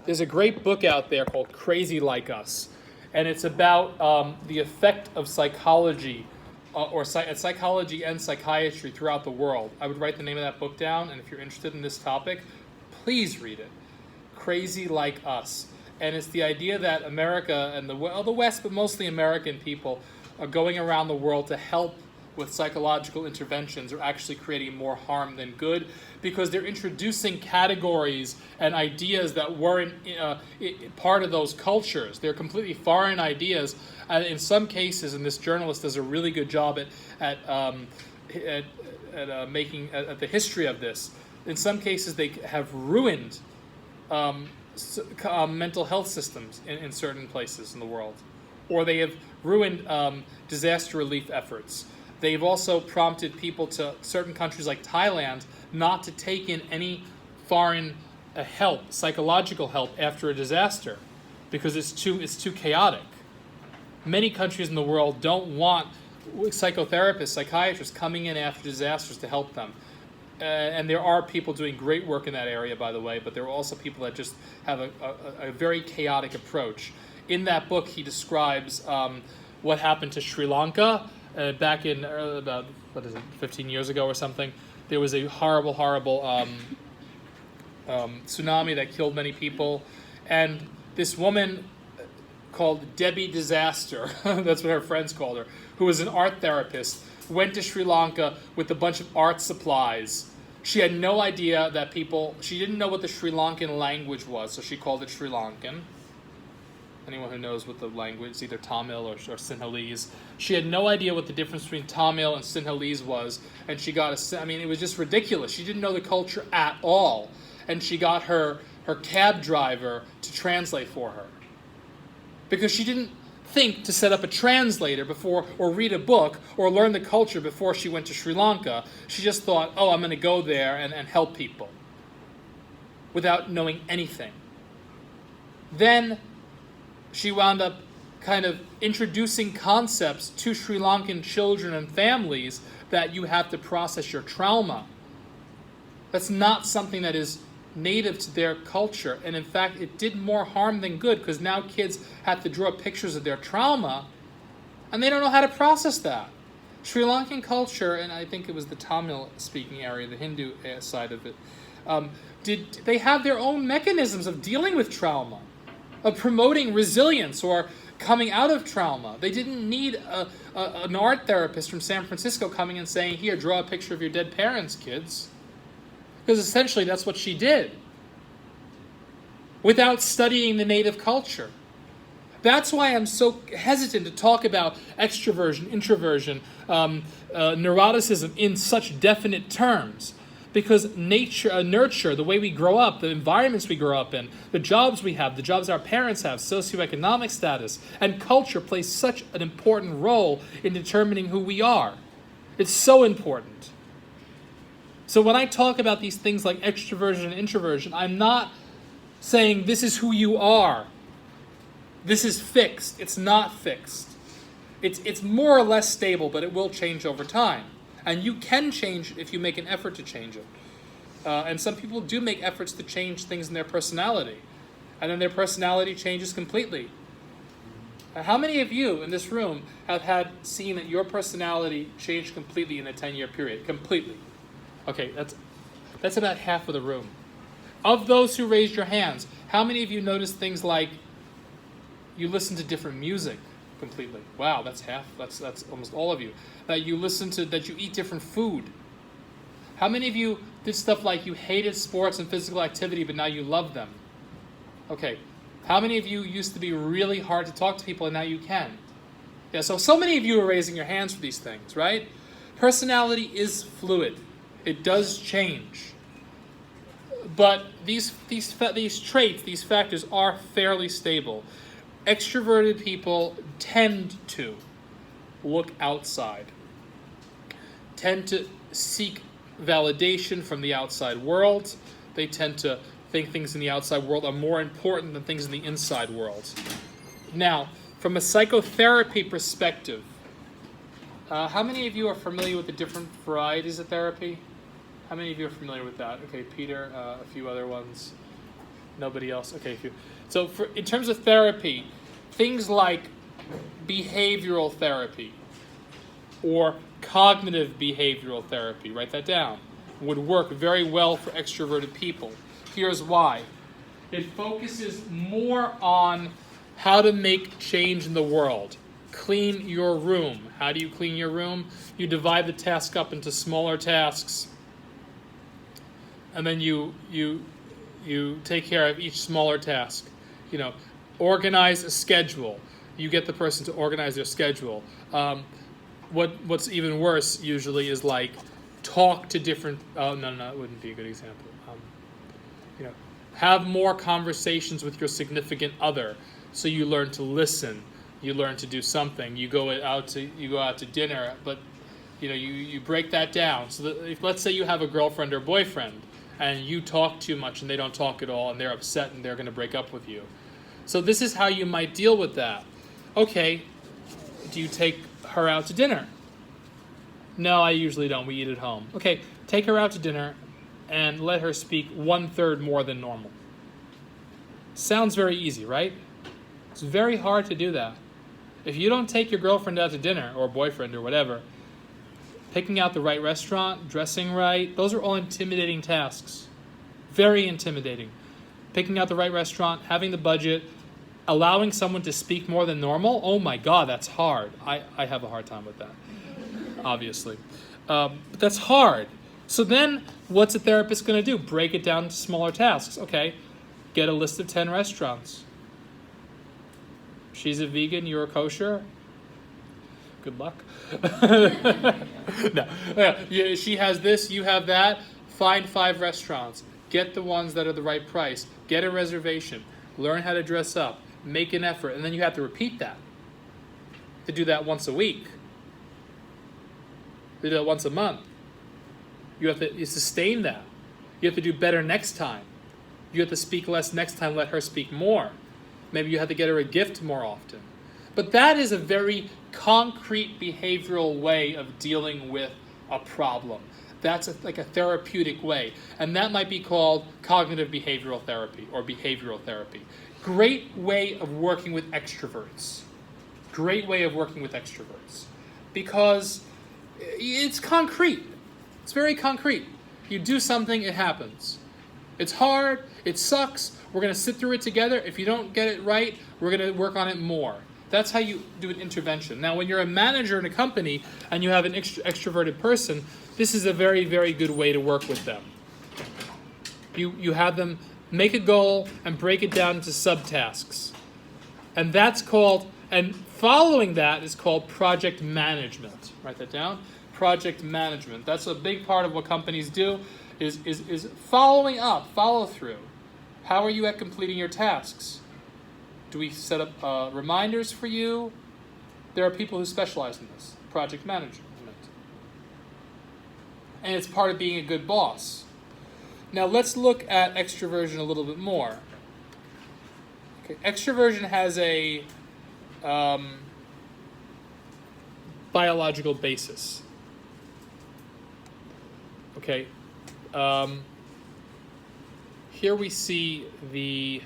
There's a great book out there called Crazy Like Us, and it's about the effect of psychology psychology and psychiatry throughout the world. I would write the name of that book down, and if you're interested in this topic, please read it. Crazy Like Us. And it's the idea that America and the West, but mostly American people, are going around the world to help with psychological interventions are actually creating more harm than good, because they're introducing categories and ideas that weren't part of those cultures. They're completely foreign ideas. In some cases, and this journalist does a really good job at making the history of this. In some cases, they have ruined mental health systems in certain places in the world, or they have ruined disaster relief efforts. They've also prompted people to certain countries like Thailand not to take in any foreign help, psychological help after a disaster, because it's too chaotic. Many countries in the world don't want psychotherapists, psychiatrists coming in after disasters to help them. And there are people doing great work in that area, by the way, but there are also people that just have a very chaotic approach. In that book, he describes what happened to Sri Lanka back in about 15 years ago or something. There was a horrible tsunami that killed many people, and this woman called Debbie Disaster, that's what her friends called her, who was an art therapist, went to Sri Lanka with a bunch of art supplies. She had no idea that she didn't know what the Sri Lankan language was, so she called it Sri Lankan. Anyone who knows what the language is, either Tamil or Sinhalese. She had no idea what the difference between Tamil and Sinhalese was, and she got it was just ridiculous. She didn't know the culture at all, and she got her cab driver to translate for her, because she didn't think to set up a translator before, or read a book, or learn the culture before she went to Sri Lanka. She just thought, I'm going to go there and help people, without knowing anything. Then she wound up kind of introducing concepts to Sri Lankan children and families that you have to process your trauma. That's not something that is native to their culture. And in fact, it did more harm than good, because now kids have to draw pictures of their trauma, and they don't know how to process that. Sri Lankan culture, and I think it was the Tamil-speaking area, the Hindu side of it, they have their own mechanisms of dealing with trauma, of promoting resilience or coming out of trauma. They didn't need an art therapist from San Francisco coming and saying, here, draw a picture of your dead parents, kids. Because essentially that's what she did, without studying the native culture. That's why I'm so hesitant to talk about extroversion, introversion, neuroticism in such definite terms. Because nurture, the way we grow up, the environments we grow up in, the jobs we have, the jobs our parents have, socioeconomic status, and culture plays such an important role in determining who we are. It's so important. So when I talk about these things like extroversion and introversion, I'm not saying this is who you are. This is fixed. It's not fixed. It's more or less stable, but it will change over time. And you can change if you make an effort to change it. And some people do make efforts to change things in their personality. And then their personality changes completely. How many of you in this room have seen that your personality changed completely in a 10-year period? Completely. Okay, that's about half of the room. Of those who raised your hands, how many of you noticed things like you listen to different music completely? Wow, that's half. That's almost all of you. That you eat different food. How many of you did stuff like you hated sports and physical activity, but now you love them? Okay. How many of you used to be really hard to talk to people, and now you can? Yeah, so many of you are raising your hands for these things, right? Personality is fluid. It does change. But these traits, these factors are fairly stable. Extroverted people tend to look outside, tend to seek validation from the outside world. They tend to think things in the outside world are more important than things in the inside world. Now, from a psychotherapy perspective, how many of you are familiar with the different varieties of therapy? How many of you are familiar with that? Okay, Peter, a few other ones. Nobody else? Okay. So in terms of therapy, things like behavioral therapy or cognitive behavioral therapy, write that down, would work very well for extroverted people. Here's why. It focuses more on how to make change in the world. Clean your room. How do you clean your room? You divide the task up into smaller tasks, and then you take care of each smaller task. Organize a schedule. You get the person to organize their schedule. What's even worse usually is like talk to different. Oh no, it wouldn't be a good example. Have more conversations with your significant other, so you learn to listen. You learn to do something. You go out to dinner, but you break that down. So that if, let's say you have a girlfriend or boyfriend, and you talk too much and they don't talk at all, and they're upset and they're going to break up with you. So this is how you might deal with that. Okay, do you take her out to dinner? No, I usually don't. We eat at home. Okay, take her out to dinner and let her speak 1/3 more than normal. Sounds very easy, right? It's very hard to do that. If you don't take your girlfriend out to dinner, or boyfriend or whatever, picking out the right restaurant, dressing right, those are all intimidating tasks. Very intimidating. Picking out the right restaurant, having the budget, allowing someone to speak more than normal, oh my God, that's hard. I have a hard time with that, obviously. But that's hard. So then, what's a therapist going to do? Break it down into smaller tasks. Okay, get a list of 10 restaurants. She's a vegan, you're a kosher? Good luck. No. Yeah, she has this, you have that. Find 5 restaurants. Get the ones that are the right price. Get a reservation. Learn how to dress up. Make an effort. And then you have to repeat that. To do that once a week. To do that once a month. You sustain that. You have to do better next time. You have to speak less next time, let her speak more. Maybe you have to get her a gift more often. But that is a very concrete behavioral way of dealing with a problem. That's like a therapeutic way. And that might be called cognitive behavioral therapy or behavioral therapy. Great way of working with extroverts. Great way of working with extroverts. Because it's concrete. It's very concrete. You do something, it happens. It's hard, it sucks, we're going to sit through it together. If you don't get it right, we're going to work on it more. That's how you do an intervention. Now, when you're a manager in a company and you have an extroverted person, this is a very, very good way to work with them. You have them make a goal and break it down into subtasks. And following that is called project management. Write that down. Project management. That's a big part of what companies do is following up, follow through. How are you at completing your tasks? Do we set up reminders for you? There are people who specialize in this, project management. And it's part of being a good boss. Now let's look at extroversion a little bit more. Okay, extroversion has a biological basis. Okay, here we see the